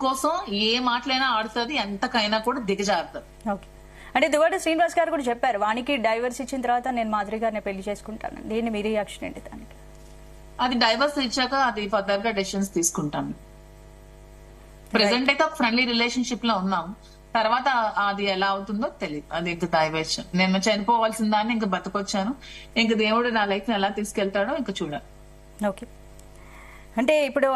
కోసం ఏ మాటలైనా ఆడుతుంది, ఎంతకైనా కూడా దిగజారుతుంది. ఓకే, అంటే దువ్వాడ శ్రీనివాస్ గారు కూడా చెప్పారు వానికి డైవర్స్ ఇచ్చిన తర్వాత నేను మాధురి గారిని పెళ్లి చేసుకుంటాను. దీన్ని మీ రియాక్షన్ ఏంటి దానికి? అది డైవర్స్ ఇచ్చాక అది ఫర్దర్ గా డెసిషన్స్ తీసుకుంటాను. ప్రెసెంట్ అయితే ఒక ఫ్రెండ్లీ రిలేషన్షిప్ లో ఉన్నాం. తర్వాత అది ఎలా అవుతుందో తెలియదు. అది ఇంక డైవర్షన్. నేను చనిపోవాల్సిన దాన్ని ఇంకా బతకొచ్చాను. ఇంక దేవుడు నా లైఫ్ ని ఎలా తీసుకెళ్తాడో ఇంకా చూడాలి. ఓకే, అంటే ఇప్పుడు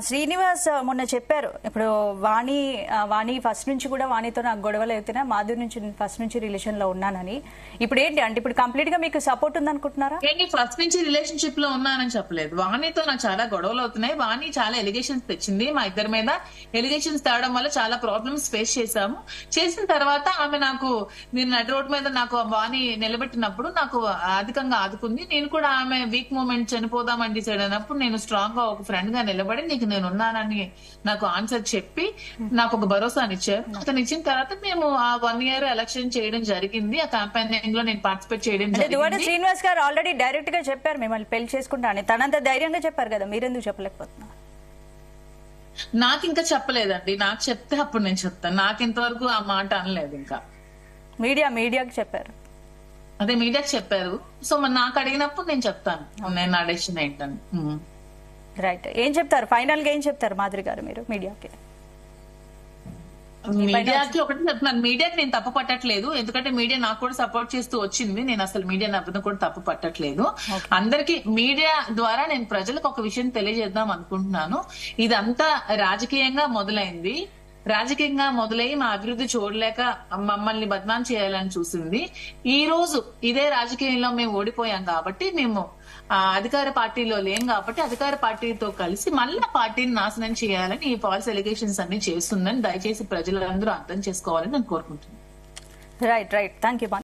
శ్రీనివాస్ మొన్న చెప్పారు, ఇప్పుడు వాణి ఫస్ట్ నుంచి కూడా వాణితో నాకు గొడవలు అవుతున్నా, మాధురి నుంచి ఫస్ట్ నుంచి రిలేషన్ లో ఉన్నానని. ఇప్పుడు ఏంటి అంటే ఇప్పుడు కంప్లీట్ గా మీకు సపోర్ట్ ఉంది అనుకుంటున్నారా? ఏంటి ఫస్ట్ నుంచి రిలేషన్షిప్ లో ఉన్నానని చెప్పలేదు. వాణితో నాకు చాలా గొడవలు అవుతున్నాయి. వాణి చాలా ఎలిగేషన్స్ తెచ్చింది మా ఇద్దరి మీద. ఎలిగేషన్స్ తేవడం వల్ల చాలా ప్రాబ్లమ్స్ ఫేస్ చేశాము. చేసిన తర్వాత ఆమె నాకు నేను నడి రోడ్ మీద నాకు వాణి నిలబెట్టినప్పుడు నాకు అధికంగా ఆదుకుంది. నేను కూడా ఆమె వీక్ మూమెంట్ చనిపోదామని డిసైడ్ అయినప్పుడు నేను స్ట్రాంగ్ గా ఒక ఫ్రెండ్ గా నిలబడి నీకు నేను ఉన్నానని నాకు ఆన్సర్ చెప్పి నాకు ఒక భరోసాని ఇచ్చారు. అతను ఇచ్చిన తర్వాత మేము ఆ 1 year ఎలక్షన్ చేయడం జరిగింది. ఆ క్యాంపెయినింగ్ లో నేను పార్టిసిపేట్ చేయడం జరిగింది. శ్రీనివాస్ గారు ఆల్రెడీ డైరెక్ట్ గా చెప్పారు మిమ్మల్ని పెళ్లి చేసుకుంటానని. తనంత ధైర్యంగా చెప్పారు కదా, మీరెందుకు చెప్పలేకపోతున్నారు? నాకు ఇంకా చెప్పలేదండి. నాకు చెప్తే అప్పుడు నేను చెప్తాను. నాకు ఇంతవరకు ఆ మాట అనలేదు. ఇంకా మీడియాకి చెప్పారు. అదే మీడియాకి చెప్పారు. సో మరి నాకు అడిగినప్పుడు నేను చెప్తాను నేను నా డెసిషన్ ఏంటని. రైట్, ఏం చెప్తారు ఫైనల్ గా? ఏం చెప్తారు మాధురి గారు మీరు మీడియాకి? మీడియాకి ఒకటి చెప్తున్నాను, మీడియాకి నేను తప్పు పట్టట్లేదు. ఎందుకంటే మీడియా నాకు కూడా సపోర్ట్ చేస్తూ వచ్చింది. నేను అసలు మీడియా అభివృద్ధి కూడా తప్పు పట్టట్లేదు. అందరికి మీడియా ద్వారా నేను ప్రజలకు ఒక విషయం తెలియజేద్దాం అనుకుంటున్నాను. ఇదంతా రాజకీయంగా మొదలైంది. రాజకీయంగా మొదలై మా అభివృద్ధి చూడలేక మమ్మల్ని బద్నాం చేయాలని చూసింది. ఈ రోజు ఇదే రాజకీయంలో మేము ఓడిపోయాం కాబట్టి, మేము అధికార పార్టీలో లేం కాబట్టి అధికార పార్టీతో కలిసి మళ్ళీ పార్టీని నాశనం చేయాలని ఈ ఫాల్స్ ఎలిగేషన్స్ అన్ని చేస్తుందని దయచేసి ప్రజలందరూ అర్థం చేసుకోవాలని నేను కోరుకుంటున్నాను. Right, thank you.